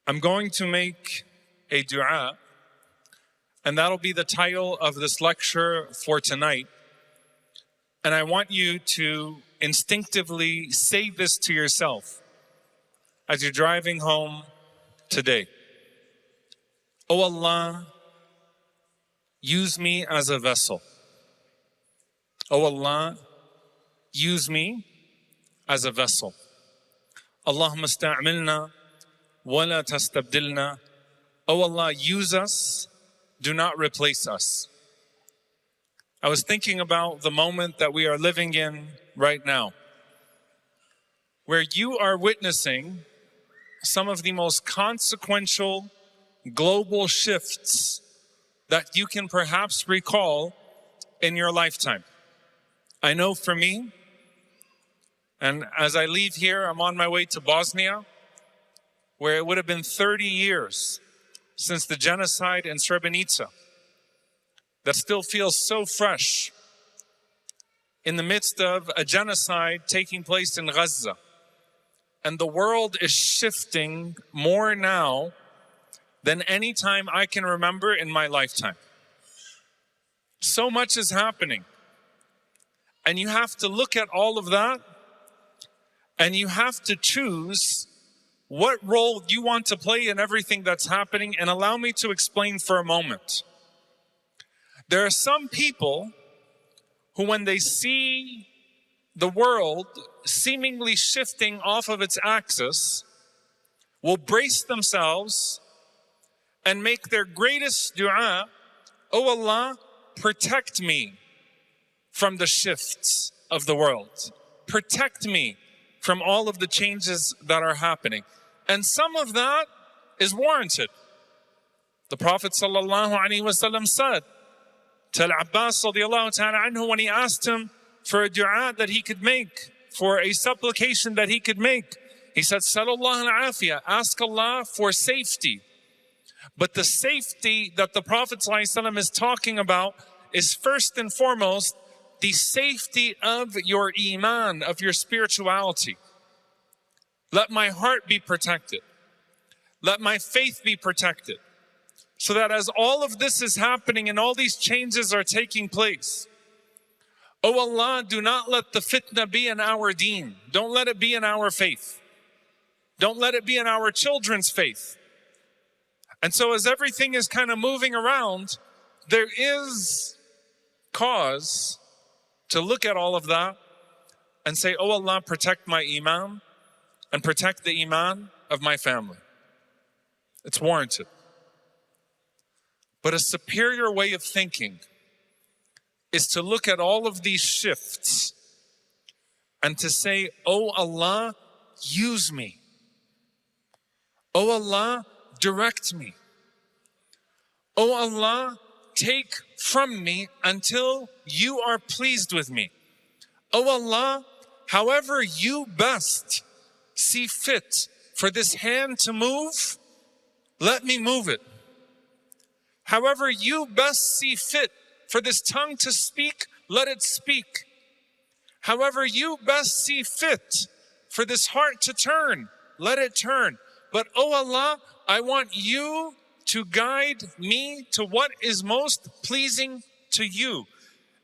I'm going to make a dua, and that'll be the title of this lecture for tonight. And I want you to instinctively say this to yourself as you're driving home today. Oh Allah, use me as a vessel. Oh Allah, use me as a vessel. Allahumma sta'amilna wa la tastabdilna. Oh Allah, use us, do not replace us. I was thinking about the moment that we are living in right now, where you are witnessing some of the most consequential global shifts that you can perhaps recall in your lifetime. I know for me, and as I leave here, I'm on my way to Bosnia, where it would have been 30 years since the genocide in Srebrenica. That still feels so fresh in the midst of a genocide taking place in Gaza. And the world is shifting more now than any time I can remember in my lifetime. So much is happening. And you have to look at all of that, and you have to choose what role you want to play in everything that's happening. And allow me to explain for a moment. There are some people who, when they see the world seemingly shifting off of its axis, will brace themselves and make their greatest dua, oh Allah, protect me from the shifts of the world. Protect me from all of the changes that are happening. And some of that is warranted. The Prophet ﷺ said, to Abbas radiallahu ta'ala anhu, when he asked him for a dua that he could make, for a supplication that he could make, he said, Sallallahu al-afiyah, ask Allah for safety. But the safety that the Prophet ﷺ is talking about is first and foremost the safety of your iman, of your spirituality. Let my heart be protected. Let my faith be protected. So that as all of this is happening and all these changes are taking place, oh Allah, do not let the fitna be in our deen. Don't let it be in our faith. Don't let it be in our children's faith. And so as everything is kind of moving around, there is cause to look at all of that and say, oh Allah, protect my iman and protect the iman of my family. It's warranted. But a superior way of thinking is to look at all of these shifts and to say, oh Allah, use me. Oh Allah, direct me. Oh Allah, take from me until you are pleased with me. Oh Allah, however you best see fit for this hand to move, let me move it. However you best see fit for this tongue to speak, let it speak. However you best see fit for this heart to turn, let it turn. But oh Allah, I want you to guide me to what is most pleasing to you.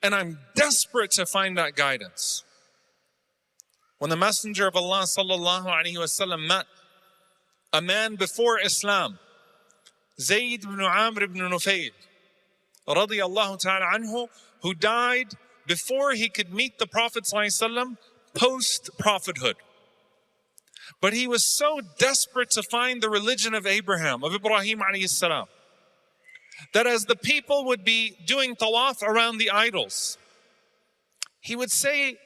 And I'm desperate to find that guidance. When the Messenger of Allah sallallahu alaihi wasallam met a man before Islam, Zayd ibn Amr ibn Nufayl, radiyallahu ta'ala anhu, who died before he could meet the Prophet ﷺ post-prophethood. But he was so desperate to find the religion of Abraham, of Ibrahim alayhi salam, that as the people would be doing tawaf around the idols, he would say,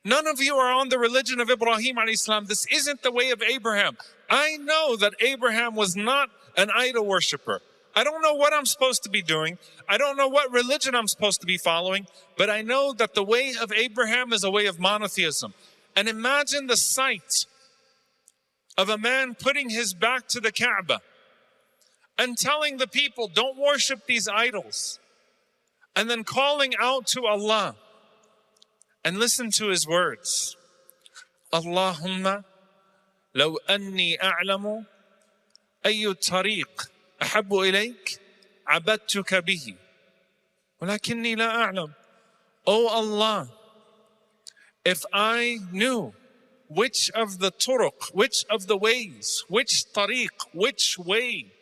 none of you are on the religion of Ibrahim alayhi salam. This isn't the way of Abraham. I know that Abraham was not an idol worshiper. I don't know what I'm supposed to be doing. I don't know what religion I'm supposed to be following, but I know that the way of Abraham is a way of monotheism. And imagine the sight of a man putting his back to the Kaaba and telling the people, don't worship these idols, and then calling out to Allah. And listen to his words. Allahumma law anni a'lamu أي الطريق أحب إليك عبدتك به ولكني لا أعلم. Oh Allah, if I knew which of the turuq, which of the ways, which tariq, which way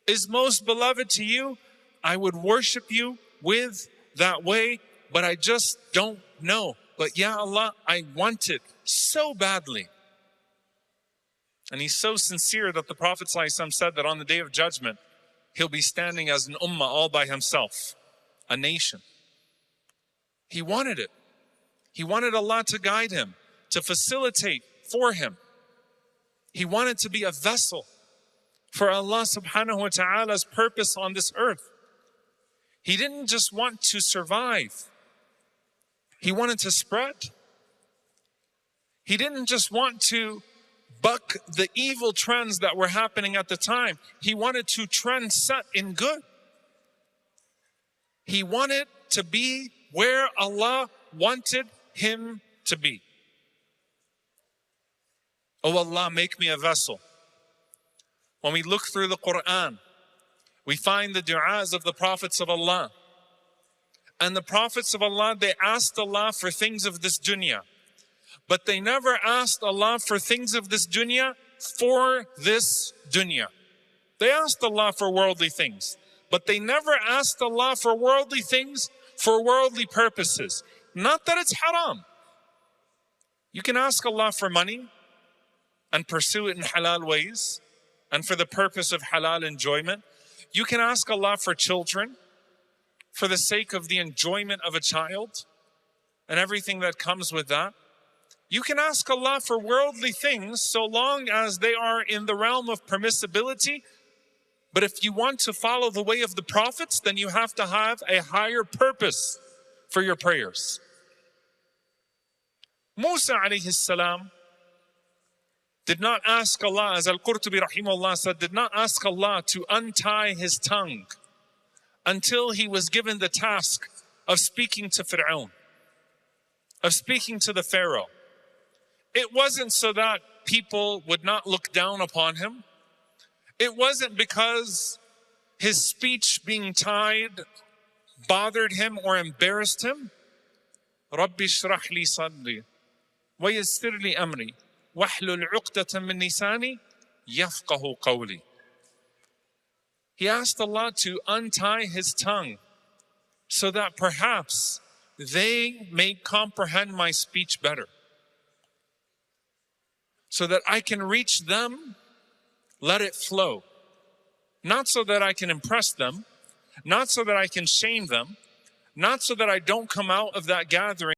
is most beloved to you, I would worship you with that way, but I just don't know. But Ya Allah, I want it so badly. And he's so sincere that the Prophet ﷺ said that on the Day of Judgment, he'll be standing as an ummah all by himself, a nation. He wanted it. He wanted Allah to guide him, to facilitate for him. He wanted to be a vessel for Allah subhanahu wa ta'ala's purpose on this earth. He didn't just want to survive. He wanted to spread. He didn't just want to buck the evil trends that were happening at the time. He wanted to trend set in good. He wanted to be where Allah wanted him to be. Oh Allah, make me a vessel. When we look through the Quran, we find the du'as of the prophets of Allah. And the prophets of Allah, they asked Allah for things of this dunya. But they never asked Allah for things of this dunya for this dunya. They asked Allah for worldly things, but they never asked Allah for worldly things for worldly purposes. Not that it's haram. You can ask Allah for money and pursue it in halal ways and for the purpose of halal enjoyment. You can ask Allah for children for the sake of the enjoyment of a child and everything that comes with that. You can ask Allah for worldly things so long as they are in the realm of permissibility. But if you want to follow the way of the prophets, then you have to have a higher purpose for your prayers. Musa alayhi salam did not ask Allah, as Al-Qurtubi rahimahullah said, did not ask Allah to untie his tongue until he was given the task of speaking to Fir'aun, of speaking to the Pharaoh. It wasn't so that people would not look down upon him. It wasn't because his speech being tied bothered him or embarrassed him. رَبِّ اشْرَحْ لِي صَدْرِي وَيَسِّرْ لِي أَمْرِي وَاحْلُلْ عُقْدَةً مِّن لِسَانِي يَفْقَهُ قَوْلِي. He asked Allah to untie his tongue so that perhaps they may comprehend my speech better, so that I can reach them, let it flow. Not so that I can impress them, not so that I can shame them, not so that I don't come out of that gathering